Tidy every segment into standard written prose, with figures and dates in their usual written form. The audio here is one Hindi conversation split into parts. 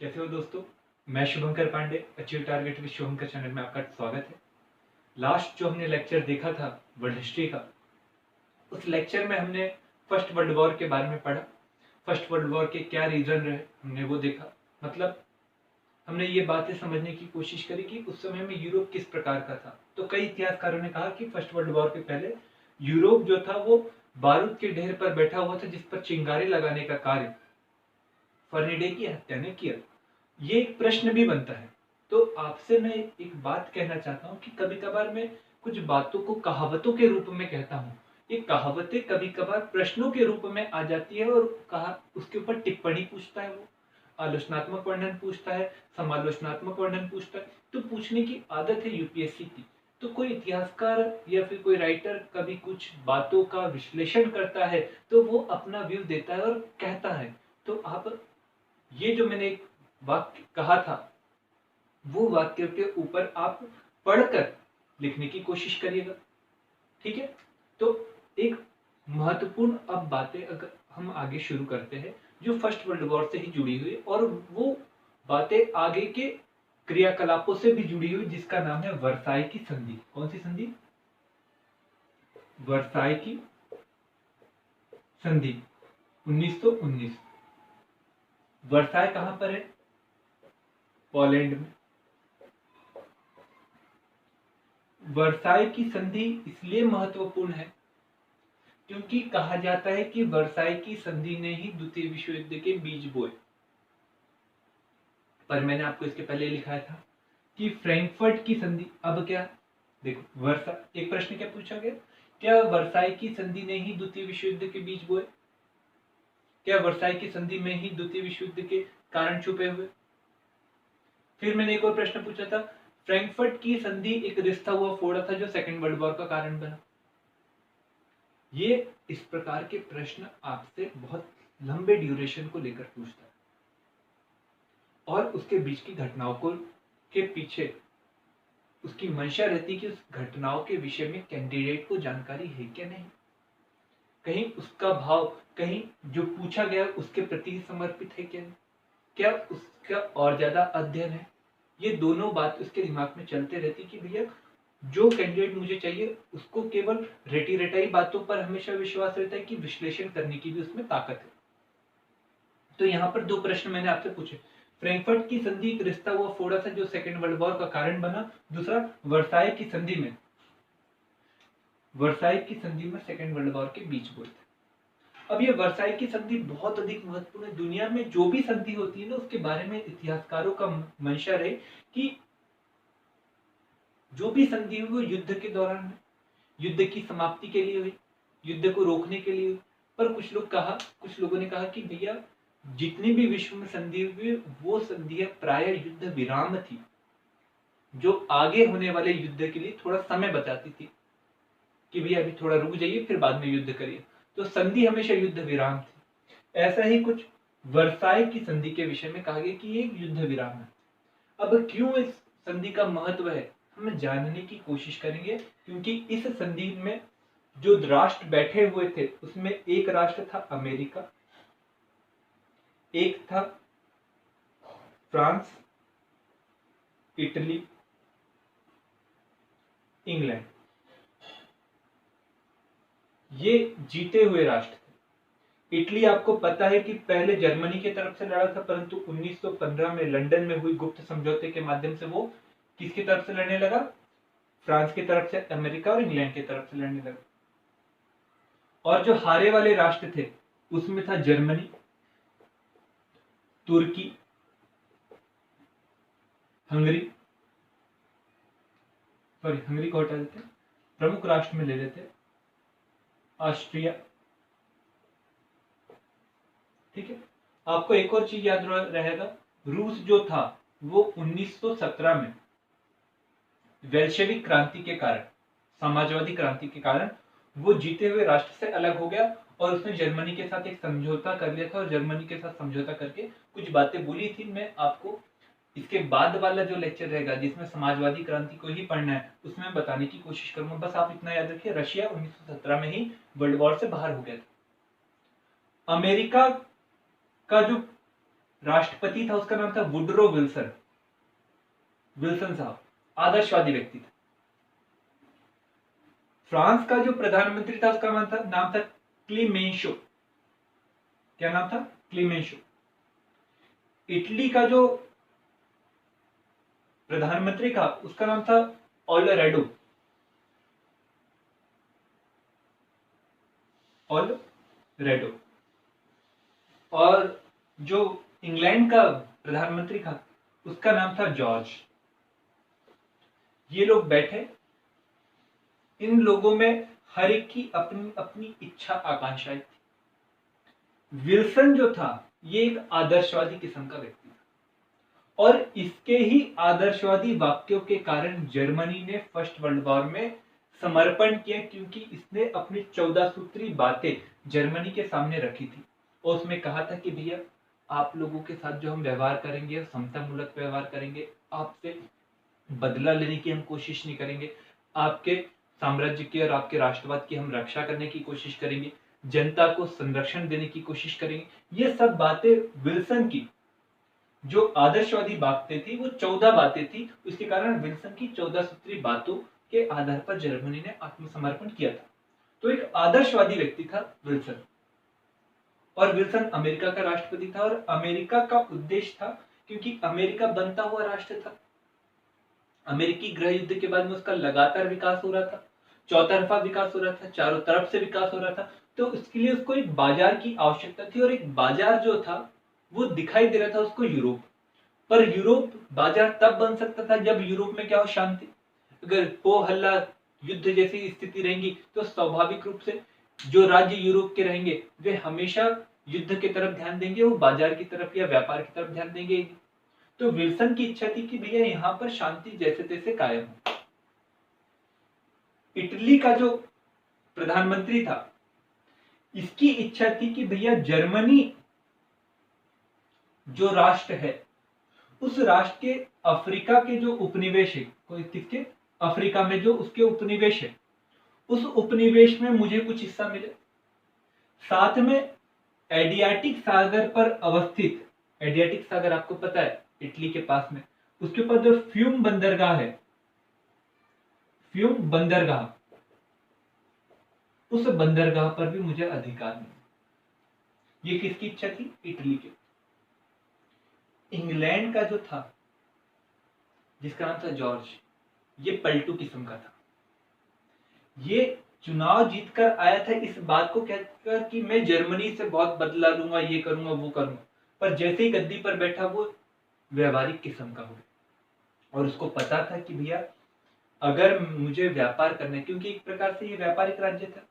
कैसे हो दोस्तों। मैं Shubhankar Pandey, achieve target with Shubhankar channel में आपका स्वागत है। लास्ट जो हमने लेक्चर देखा था वर्ल्ड हिस्ट्री का, उस लेक्चर में हमने फर्स्ट वर्ल्ड वॉर के बारे में पढ़ा। फर्स्ट वर्ल्ड वॉर के क्या रीजन रहे हमने वो देखा। मतलब हमने ये बातें समझने की कोशिश करी कि उस समय में यूरोप किस प्रकार का था। तो कई इतिहासकारों ने कहा कि फर्स्ट वर्ल्ड वॉर के पहले यूरोप जो था वो बारूद के ढेर पर बैठा हुआ था, जिस पर चिंगारी लगाने का कार्य फर्निडे की हत्या ने किया। ये एक प्रश्न भी बनता है। तो आपसे मैं एक बात कहना चाहता हूँ कि कभी कभार मैं कुछ बातों को कहावतों के रूप में कहता हूँ। ये कहावतें कभी कभार प्रश्नों के रूप में आ जाती है और कहा उसके ऊपर टिप्पणी पूछता है, वो आलोचनात्मक वर्णन पूछता है, समालोचनात्मक वर्णन पूछता है। तो पूछने की आदत है यूपीएससी की। तो कोई इतिहासकार या फिर कोई राइटर कभी कुछ बातों का विश्लेषण करता है तो वो अपना व्यू देता है और कहता है। तो आप ये जो मैंने एक वाक्य कहा था, वो वाक्य के ऊपर आप पढ़कर लिखने की कोशिश करिएगा। ठीक है। तो एक महत्वपूर्ण अब बातें अगर हम आगे शुरू करते हैं जो फर्स्ट वर्ल्ड वॉर से ही जुड़ी हुई और वो बातें आगे के क्रियाकलापों से भी जुड़ी हुई, जिसका नाम है वर्साई की संधि। कौन सी संधि? वर्साई की संधि 1919। वर्साई कहां पर है? पोलैंड में। वर्साई की संधि इसलिए महत्वपूर्ण है क्योंकि कहा जाता है कि वर्साई की संधि ने ही द्वितीय विश्व युद्ध के बीज बोए। पर मैंने आपको इसके पहले लिखाया था कि फ्रैंकफर्ट की संधि। अब क्या देखो, वर्सा एक प्रश्न क्या पूछा गया, क्या वर्साई की संधि ने ही द्वितीय विश्व युद्ध के बीज बोए? क्या वर्साई की संधि में ही द्वितीय विश्व युद्ध के कारण छुपे हुए? फिर मैंने एक और प्रश्न पूछा था, फ्रैंकफर्ट की संधि एक रिश्ता हुआ फोड़ा था जो सेकेंड वर्ल्ड वॉर का कारण बना। ये इस प्रकार के प्रश्न आपसे बहुत लंबे ड्यूरेशन को लेकर पूछता है और उसके बीच की घटनाओं को के पीछे उसकी मंशा रहती कि उस घटनाओं के विषय में कैंडिडेट को जानकारी है क्या नहीं, कहीं उसका भाव कहीं जो पूछा गया उसके प्रति समर्पित है क्या नहीं, क्या उसका और ज्यादा अध्ययन है। ये दोनों बात उसके दिमाग में चलते रहती कि भैया जो कैंडिडेट मुझे चाहिए उसको केवल रेटी रेटाई बातों पर हमेशा विश्वास रहता है कि विश्लेषण करने की भी उसमें ताकत है। तो यहाँ पर दो प्रश्न मैंने आपसे पूछे, फ्रैंकफर्ट की संधि एक रिश्ता हुआ फोड़ा था जो सेकेंड वर्ल्ड वॉर का कारण बना। दूसरा, वर्साई की संधि में सेकेंड वर्ल्ड वॉर के बीच बोए थे। अब ये वर्साई की संधि बहुत अधिक महत्वपूर्ण है। दुनिया में जो भी संधि होती है ना उसके बारे में इतिहासकारों का मंशा रहे कि जो भी संधि हुई वो युद्ध के दौरान है, युद्ध की समाप्ति के लिए हुई, युद्ध को रोकने के लिए हुई। पर कुछ लोगों ने कहा कि भैया जितनी भी विश्व में संधि हुई वो संधियां प्राय युद्ध विराम थी, जो आगे होने वाले युद्ध के लिए थोड़ा समय बचाती थी कि भैया अभी थोड़ा रुक जाइए फिर बाद में युद्ध करिए। तो संधि हमेशा युद्ध विराम थी। ऐसा ही कुछ वर्साई की संधि के विषय में कहा गया कि ये युद्ध विराम है। अब क्यों इस संधि का महत्व है हम जानने की कोशिश करेंगे, क्योंकि इस संधि में जो राष्ट्र बैठे हुए थे उसमें एक राष्ट्र था अमेरिका, एक था फ्रांस, इटली, इंग्लैंड। ये जीते हुए राष्ट्र थे। इटली आपको पता है कि पहले जर्मनी की तरफ से लड़ा था, परंतु 1915 में लंदन में हुई गुप्त समझौते के माध्यम से वो किसकी तरफ से लड़ने लगा? फ्रांस की तरफ से, अमेरिका और इंग्लैंड की तरफ से लड़ने लगा। और जो हारे वाले राष्ट्र थे उसमें था जर्मनी, तुर्की, हंगरी को हटा देते, प्रमुख राष्ट्र में ले लेते ऑस्ट्रिया। ठीक है। आपको एक और चीज याद रहेगा, रूस जो था वो 1917 में वेल्शेविक क्रांति के कारण, समाजवादी क्रांति के कारण वो जीते हुए राष्ट्र से अलग हो गया और उसने जर्मनी के साथ एक समझौता कर लिया था और जर्मनी के साथ समझौता करके कुछ बातें बोली थी। मैं आपको इसके बाद वाला जो लेक्चर रहेगा जिसमें समाजवादी क्रांति को ही पढ़ना है उसमें बताने की कोशिश करूंगा। बस आप इतना याद रखिए, रशिया 1917 में ही वर्ल्ड वॉर से बाहर हो गया था। अमेरिका का जो राष्ट्रपति था उसका नाम था वुडरो विल्सन। विल्सन साहब आदर्शवादी व्यक्ति था। फ्रांस का जो प्रधानमंत्री था उसका नाम था क्लीमेंशो। क्या नाम था? क्लीमेंशो। इटली का जो प्रधानमंत्री था उसका नाम था ओलेरेडो। ओलेरेडो। और जो इंग्लैंड का प्रधानमंत्री था उसका नाम था जॉर्ज। ये लोग बैठे। इन लोगों में हर एक की अपनी अपनी इच्छा आकांक्षाएं थी। विल्सन जो था ये एक आदर्शवादी किस्म का व्यक्ति था और इसके ही आदर्शवादी वाक्यों के कारण जर्मनी ने फर्स्ट वर्ल्ड वॉर में समर्पण किया, क्योंकि इसने अपनी 14 सूत्री बातें जर्मनी के सामने रखी थी और उसमें कहा था कि भैया आप लोगों के साथ जो हम व्यवहार करेंगे समतामूलक व्यवहार करेंगे, आपसे बदला लेने की हम कोशिश नहीं करेंगे, आपके साम्राज्य की और आपके राष्ट्रवाद की हम रक्षा करने की कोशिश करेंगे, जनता को संरक्षण देने की कोशिश करेंगे। ये सब बातें विल्सन की जो आदर्शवादी बातें थी वो 14 बातें थी। उसके कारण विल्सन की 14 सूत्री बातों के आधार पर जर्मनी ने आत्मसमर्पण किया था। तो एक आदर्शवादी व्यक्ति था विल्सन। और विल्सन अमेरिका का राष्ट्रपति था और अमेरिका का उद्देश्य था, क्योंकि अमेरिका बनता हुआ राष्ट्र था, अमेरिकी गृह युद्ध के बाद में उसका लगातार विकास हो रहा था, चौतरफा विकास हो रहा था, चारों तरफ से विकास हो रहा था। तो इसके लिए उसको एक बाजार की आवश्यकता थी और एक बाजार जो था वो दिखाई दे रहा था उसको यूरोप। पर यूरोप बाजार तब बन सकता था जब यूरोप में क्या हो? शांति। अगर हो हल्ला युद्ध जैसी स्थिति रहेंगी तो स्वाभाविक रूप से जो राज्य यूरोप के रहेंगे वे हमेशा युद्ध की तरफ ध्यान देंगे, वो बाजार की तरफ या व्यापार की तरफ ध्यान देंगे। तो विल्सन की इच्छा थी कि भैया यहाँ पर शांति जैसे तैसे कायम हो। इटली का जो प्रधानमंत्री था इसकी इच्छा थी कि भैया जर्मनी जो राष्ट्र है उस राष्ट्र के अफ्रीका के जो उपनिवेश है, कोई किसके? अफ्रीका में जो उसके उपनिवेश है उस उपनिवेश में मुझे कुछ हिस्सा मिले। साथ में एडियाटिक सागर पर अवस्थित, एडियाटिक सागर आपको पता है इटली के पास में, उसके ऊपर जो फ्यूम बंदरगाह है, फ्यूम बंदरगाह, उस बंदरगाह पर भी मुझे अधिकार मिले। ये किसकी इच्छा थी? इटली की। इंग्लैंड का जो था जिसका नाम था जॉर्ज, ये पलटू किस्म का था। ये चुनाव जीतकर आया था इस बात को कहकर कि मैं जर्मनी से बहुत बदला लूंगा, ये करूंगा वो करूंगा, पर जैसे ही गद्दी पर बैठा वो व्यवहारिक किस्म का हो गया। और उसको पता था कि भैया अगर मुझे व्यापार करना है, क्योंकि एक प्रकार से ये व्यापारिक राज्य था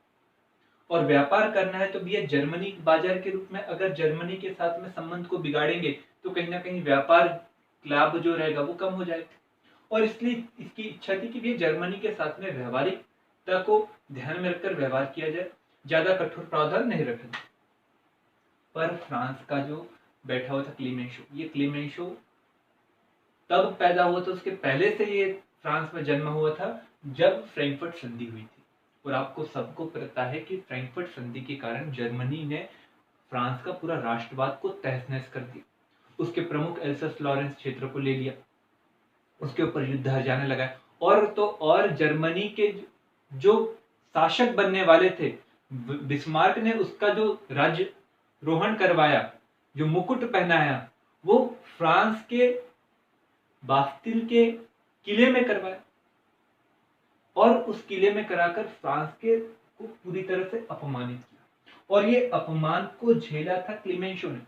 और व्यापार करना है, तो भैया जर्मनी बाजार के रूप में अगर जर्मनी के साथ में संबंध को बिगाड़ेंगे तो कहीं ना कहीं व्यापार लाभ जो रहेगा वो कम हो जाएगा। और इसलिए इसकी इच्छा थी कि भैया जर्मनी के साथ में व्यावहारिकता को ध्यान में रखकर व्यवहार किया जाए, ज्यादा कठोर प्रावधान नहीं रखना। पर फ्रांस का जो बैठा हुआ था क्लीमेंशो, ये क्लीमेंशो तब पैदा हुआ था, उसके पहले से ये फ्रांस में जन्म हुआ था जब फ्रैंकफर्ट संधि हुई थी। और आपको सबको पता है कि फ्रैंकफर्ट संधि के कारण जर्मनी ने फ्रांस का पूरा राष्ट्रवाद को तहस-नहस कर दिया, उसके प्रमुख एल्सस लॉरेंस क्षेत्र को ले लिया, उसके ऊपर युद्ध हर्जाने लगाए। और तो और जर्मनी के जो शासक बनने वाले थे बिस्मार्क ने उसका जो राज्यरोहण करवाया, जो मुकुट पहनाया, वो फ्रांस के बास्तिल के किले में करवाया और उस किले में कराकर फ्रांस के को पूरी तरह से अपमानित किया। और ये अपमान को झेला था क्लीमेंशो ने।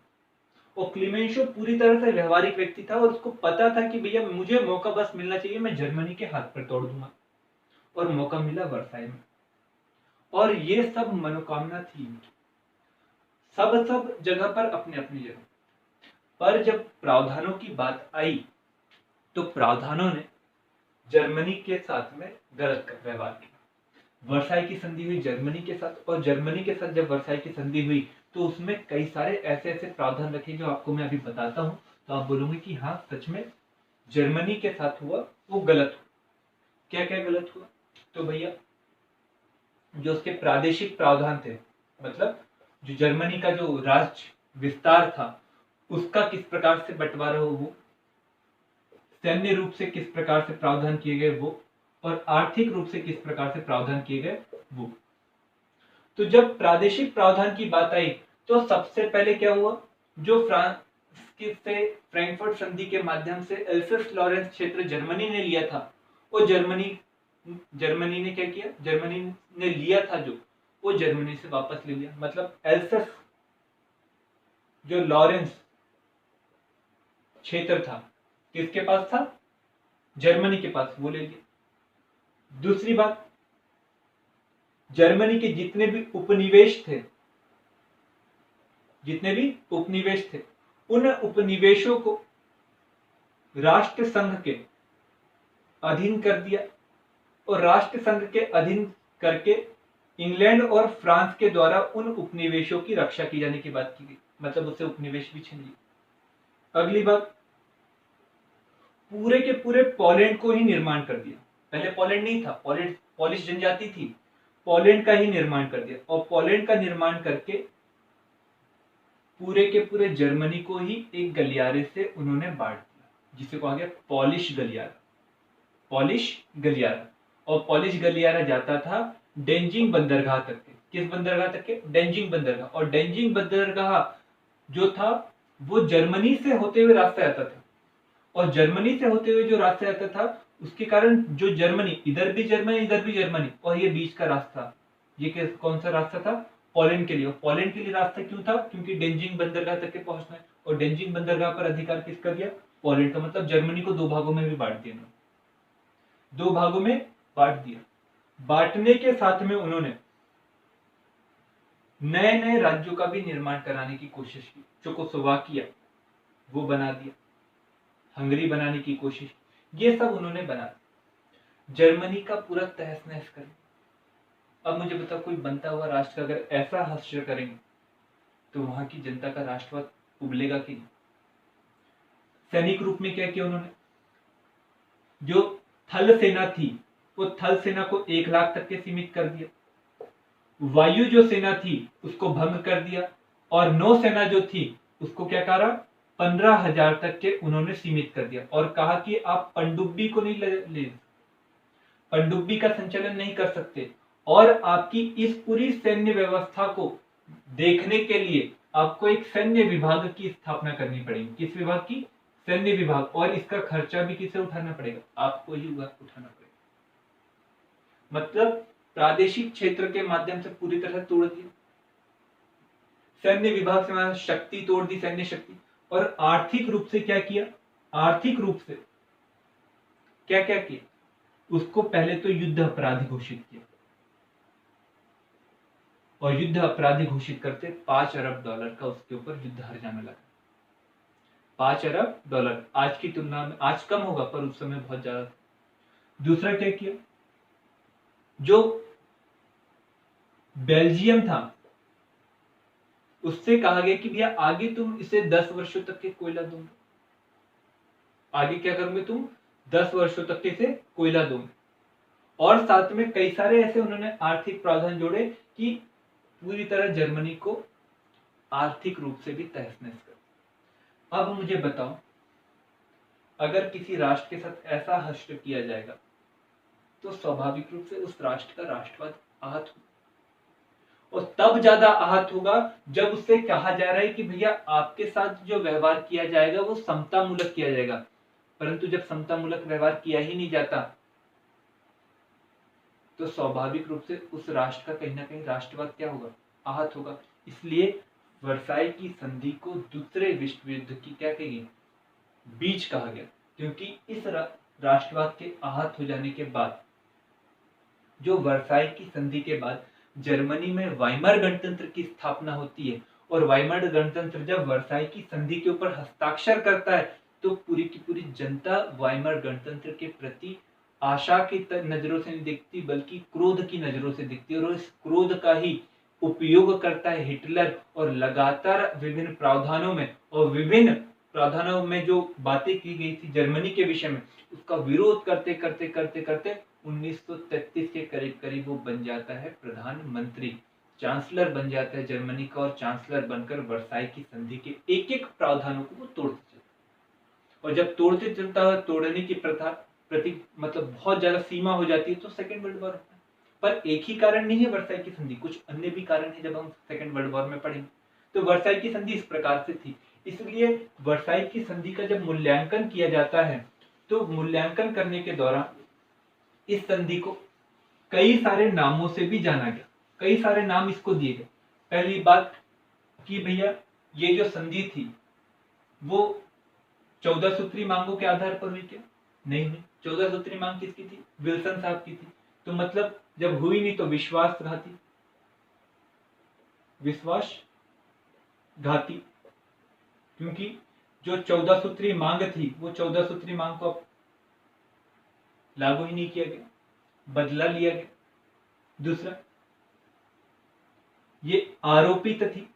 और क्लीमेंशो पूरी तरह से व्यवहारिक व्यक्ति था और उसको पता था कि भैया मुझे मौका बस मिलना चाहिए, मैं जर्मनी के हाथ पर तोड़ दूंगा। और मौका मिला वर्साई में। और ये सब मनोकामना थी, सब जगह पर अपने अपनी जगह। पर जब प्रावधानों की बात आई तो प्रावधानों ने जर्मनी के साथ में गलत व्यवहार किया। वर्साई की संधि हुई जर्मनी के साथ, और जर्मनी के साथ जब वर्साई की संधि हुई तो उसमें कई सारे ऐसे ऐसे प्रावधान रखे जो आपको मैं अभी बताता हूं, तो आप बोलोगे कि हाँ सच में जर्मनी के साथ हुआ वो गलत हुआ। क्या क्या गलत हुआ? तो भैया जो उसके प्रादेशिक प्रावधान थे, मतलब जो जर्मनी का जो राज्य विस्तार था उसका किस प्रकार से बंटवारा हो वो, सैन्य रूप से किस प्रकार से प्रावधान किए गए वो, और आर्थिक रूप से किस प्रकार से प्रावधान किए गए वो। तो जब प्रादेशिक प्रावधान की बात आई तो सबसे पहले क्या हुआ, जो फ्रांस से फ्रैंकफर्ट संधि के माध्यम से एल्सेस लॉरेंस क्षेत्र जर्मनी ने लिया था, वो जर्मनी ने क्या किया, जर्मनी ने लिया था जो, वो जर्मनी से वापस ले लिया। मतलब एल्सेस जो लॉरेंस क्षेत्र था किसके पास था, जर्मनी के पास, वो ले लिया। दूसरी बात, जर्मनी के जितने भी उपनिवेश थे उन उपनिवेशों को राष्ट्र संघ के अधीन कर दिया, और राष्ट्र संघ के अधीन करके इंग्लैंड और फ्रांस के द्वारा उन उपनिवेशों की रक्षा की जाने की बात की गई, मतलब उससे उपनिवेश भी छीन लिए। अगली बात, पूरे के पूरे पोलैंड को ही निर्माण कर दिया। पहले पोलैंड नहीं था, पोलिश जनजाति थी, पोलैंड का ही निर्माण कर दिया, और पोलैंड का निर्माण करके पूरे के पूरे जर्मनी को ही एक गलियारे से उन्होंने बांट दिया, जिसे कहा गया पॉलिश गलियारा। और पॉलिश गलियारा जाता था डेंजिंग बंदरगाह तक के। किस बंदरगाह तक के, डेंजिंग बंदरगाह। और डेंजिंग बंदरगाह जो था वो जर्मनी से होते हुए रास्ता आता था, और जर्मनी से होते हुए जो रास्ता आता था उसके कारण जो जर्मनी, इधर भी जर्मनी और ये बीच का रास्ता, ये कौन सा रास्ता था, पोलैंड के लिए। और पोलैंड के लिए रास्ता क्यों था, क्योंकि डेंजिंग बंदरगाह तक के पहुंचना है, और डेंजिंग बंदरगाह पर अधिकार किसका दिया, पोलैंड का। मतलब जर्मनी को दो भागों में भी बांट दिया, बांटने के साथ में उन्होंने नए नए राज्यों का भी निर्माण कराने की कोशिश की। चेकोस्लोवाकिया वो बना दिया, हंगरी बनाने की कोशिश, ये सब उन्होंने बना दिया। जर्मनी का पूरा तहस नहस कर। अब मुझे बताओ, कोई बनता हुआ राष्ट्र अगर ऐसा हस्तक्षेप करेंगे तो वहां की जनता का राष्ट्रवाद उबलेगा कि नहीं। सैनिक रूप में क्या किया उन्होंने, जो थल सेना थी वो थल सेना को 1 लाख तक के सीमित कर दिया। वायु जो सेना थी उसको भंग कर दिया, और नौसेना जो थी उसको क्या करा, 15,000 तक के उन्होंने सीमित कर दिया, और कहा कि आप पनडुब्बी को नहीं ले, पनडुब्बी का संचालन नहीं कर सकते, और आपकी इस पूरी सैन्य व्यवस्था को देखने के लिए आपको एक सैन्य विभाग की स्थापना करनी पड़ेगी। किस विभाग की, सैन्य विभाग, और इसका खर्चा भी किसे उठाना पड़ेगा, आपको ही उठाना पड़ेगा। मतलब प्रादेशिक क्षेत्र के माध्यम से पूरी तरह तोड़ दिया, सैन्य विभाग से शक्ति तोड़ दी, सैन्य शक्ति। और आर्थिक रूप से क्या किया, आर्थिक रूप से क्या क्या किया, उसको पहले तो युद्ध अपराधी घोषित किया, और युद्ध अपराधी घोषित करते $5 अरब का उसके ऊपर युद्ध हर्जाना लगा। $5 अरब, आज की तुलना में आज कम होगा पर उस समय बहुत ज्यादा था। दूसरा क्या किया, जो बेल्जियम था उससे कहा गया कि भैया आगे तुम इसे 10 वर्षों तक के कोयला दोगे, आगे क्या करोगे तुम, 10 वर्षों तक के इसे कोयला दोगे। और साथ में कई सारे ऐसे उन्होंने आर्थिक प्रावधान जोड़े कि पूरी तरह जर्मनी को आर्थिक रूप से भी तहस नहस कर। अब मुझे बताओ, अगर किसी राष्ट्र के साथ ऐसा हस्तक्षेप किया जाएगा तो स्वाभाविक रूप से उस राष्ट्र का राष्ट्रवाद आहत होगा, और तब ज्यादा आहत होगा जब उससे कहा जा रहा है कि भैया आपके साथ जो व्यवहार किया जाएगा वो समतामूलक किया जाएगा। परंतु जब समतामूलक व्यवहार किया ही नहीं जाता तो स्वाभाविक रूप से उस राष्ट्र का कहीं ना कहीं राष्ट्रवाद क्या होगा, आहत होगा। इसलिए वर्साई की संधि को दूसरे विश्व युद्ध की क्या कहेंगे, बीज कहा गया, क्योंकि इस राष्ट्रवाद के आहत हो जाने के बाद, जो वर्साई की संधि के बाद जर्मनी में वाइमर गणतंत्र की स्थापना होती है, और वाइमर गणतंत्र जब वर्साई की संधि के ऊपर हस्ताक्षर करता है तो पूरी की पूरी जनता वाइमर गणतंत्र के प्रति आशा की नजरों से नहीं देखती बल्कि क्रोध की नजरों से देखती है, और इस क्रोध का ही उपयोग करता है हिटलर, और लगातार विभिन्न प्रावधानों में और विभिन्न प्रावधानों में जो बातें की गई थी जर्मनी के विषय में उसका विरोध करते करते 1933 के करीब करीब वो बन जाता है प्रधानमंत्री, चांसलर बन जाता है जर्मनी का, और चांसलर बनकर वर्साई की संधि के एक एक प्रावधानों को वो तोड़ते चलता है। और जब तोड़ते चलता है, तोड़ने की प्रथा प्रति मतलब बहुत ज्यादा सीमा हो जाती है, तो सेकेंड वर्ल्ड वॉर होता है। पर एक ही कारण नहीं है वर्साई की संधि, कुछ अन्य भी कारण है जब हम सेकेंड वर्ल्ड वॉर में पढ़ेंगे। तो वर्साई की संधि इस प्रकार से थी। इसलिए वर्साई की संधि का जब मूल्यांकन किया जाता है, तो मूल्यांकन करने के दौरान इस संधि को कई सारे नामों से भी जाना गया, कई सारे नाम इसको दिए गए। पहली बात कि भैया ये जो संधि थी वो 14 सूत्री मांगों के आधार पर हुई क्या? नहीं हुई। 14 सूत्री मांग किसकी थी? विल्सन साहब की थी। तो मतलब जब हुई नहीं तो विश्वासघाती, विश्वासघाती, क्योंकि जो 14 सूत्री मांग थी वो 14 सूत्री मांग को लागू ही नहीं किया गया, बदला लिया गया। दूसरा, ये आरोपित थी।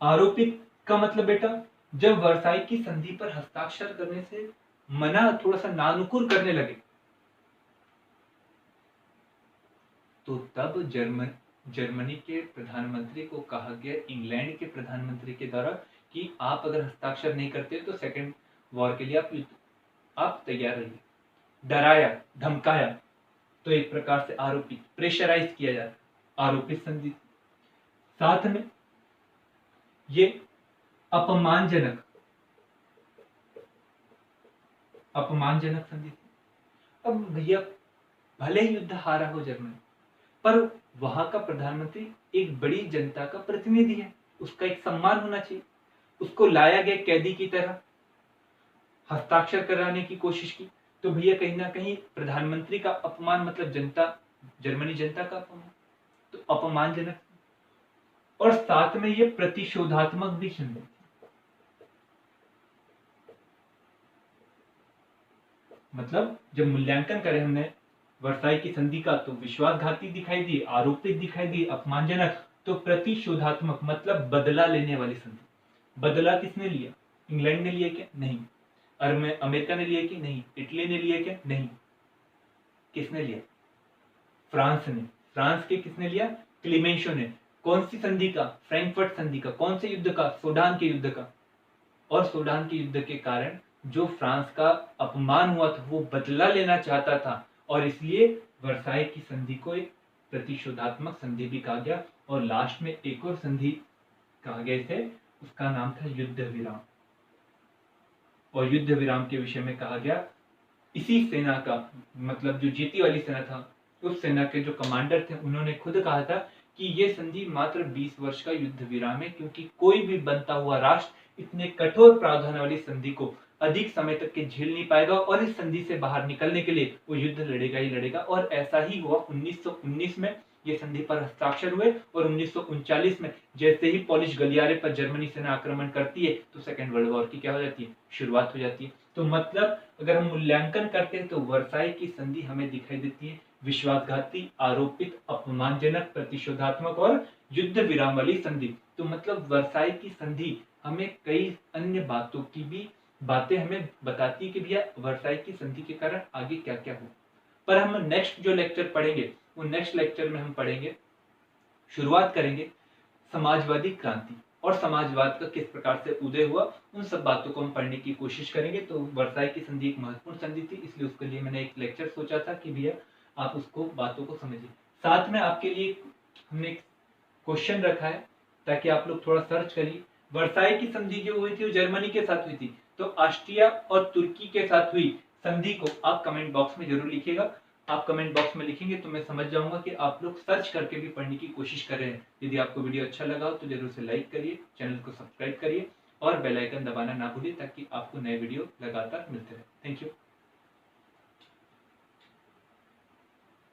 आरोपित का मतलब बेटा जब वर्साई की संधि पर हस्ताक्षर करने से मना, थोड़ा सा नानुकुर करने लगे, तो तब जर्मनी के प्रधानमंत्री को कहा गया, इंग्लैंड के प्रधानमंत्री के द्वारा, कि आप अगर हस्ताक्षर नहीं करते तो सेकेंड वॉर के लिए आप तैयार रहिए। डराया, धमकाया, तो एक प्रकार से आरोपित, प्रेशराइज किया जाता, आरोपित संधि। साथ में ये अपमानजनक संधि थी। अब भैया भले ही युद्ध हारा हो जर्मनी, पर वहां का प्रधानमंत्री एक बड़ी जनता का प्रतिनिधि है, उसका एक सम्मान होना चाहिए। उसको लाया गया कैदी की तरह, हस्ताक्षर कराने की कोशिश की, तो भैया कहीं ना कहीं प्रधानमंत्री का अपमान मतलब जनता, जर्मनी जनता का अपमान, तो अपमानजनक। और साथ में ये प्रतिशोधात्मक भी संधि थी। मतलब जब मूल्यांकन करें हमने वर्साई की संधि का, तो विश्वासघाती दिखाई दी, आरोपित दिखाई दी, अपमानजनक, तो प्रतिशोधात्मक मतलब बदला लेने वाली संधि। बदला किसने लिया? इंग्लैंड ने लिया क्या? नहीं। अमेरिका ने लिया कि नहीं? इटली ने लिया क्या? नहीं। किसने लिया? फ्रांस ने। फ्रांस के किसने लिया? क्लीमेंशो ने। कौन सी संधि का? फ्रैंकफर्ट संधि का। कौन से युद्ध का? सूडान के युद्ध का। और सूडान के युद्ध के कारण जो फ्रांस का अपमान हुआ था वो बदला लेना चाहता था, और इसलिए वर्साई की संधि को एक प्रतिशोधात्मक संधि भी कहा गया। और लास्ट में एक और संधि कहा गया इसे, उसका नाम था युद्ध विराम। और युद्ध विराम के विषय में कहा गया, इसी सेना का मतलब जो जीती वाली सेना था, उस सेना के जो कमांडर थे उन्होंने खुद कहा था कि ये संधि मात्र 20 वर्ष का युद्ध विराम है, क्योंकि कोई भी बनता हुआ राष्ट्र इतने कठोर प्रावधान वाली संधि को अधिक समय तक के झेल नहीं पाएगा, और इस संधि से बाहर निकलने के लिए वो युद्ध लड़ेगा ही लड़ेगा। और ऐसा ही हुआ। 1919 में ये संधि पर हस्ताक्षर हुए, और 1939 में जैसे ही पोलिश गलियारे पर जर्मनी सेना आक्रमण करती है, तो सेकेंड वर्ल्ड वॉर की क्या हो जाती है? शुरुआत हो जाती है। तो मतलब अगर हम मूल्यांकन करते हैं तो वर्साई की संधि हमें दिखाई देती है विश्वासघाती, आरोपित, अपमानजनक, प्रतिशोधात्मक और युद्ध विराम वाली संधि। तो मतलब वर्साई की संधि हमें कई अन्य बातें हमें बताती है कि भैया वर्साई की संधि के कारण आगे क्या क्या हो। पर हम नेक्स्ट जो लेक्चर पढ़ेंगे, वो नेक्स्ट लेक्चर में हम पढ़ेंगे, शुरुआत करेंगे समाजवादी क्रांति, और समाजवाद का किस प्रकार से उदय हुआ, उन सब बातों को हम पढ़ने की कोशिश करेंगे। तो वर्साई की संधि एक महत्वपूर्ण संधि थी, इसलिए उसके लिए मैंने एक लेक्चर सोचा था कि भैया आप उसको बातों को समझिए। साथ में आपके लिए हमने एक क्वेश्चन रखा है ताकि आप लोग थोड़ा सर्च करिए। वर्साई की संधि जो हुई थी वो जर्मनी के साथ हुई थी, तो ऑस्ट्रिया और तुर्की के साथ हुई संधि को आप कमेंट बॉक्स में जरूर लिखिएगा। आप कमेंट बॉक्स में लिखेंगे तो मैं समझ जाऊंगा कि आप लोग सर्च करके भी पढ़ने की कोशिश कर रहे हैं। यदि आपको वीडियो अच्छा लगा हो तो जरूर से लाइक करिए, चैनल को सब्सक्राइब करिए और बेल आइकन दबाना ना भूलिए, ताकि आपको नए वीडियो लगातार मिलते रहे। Thank you.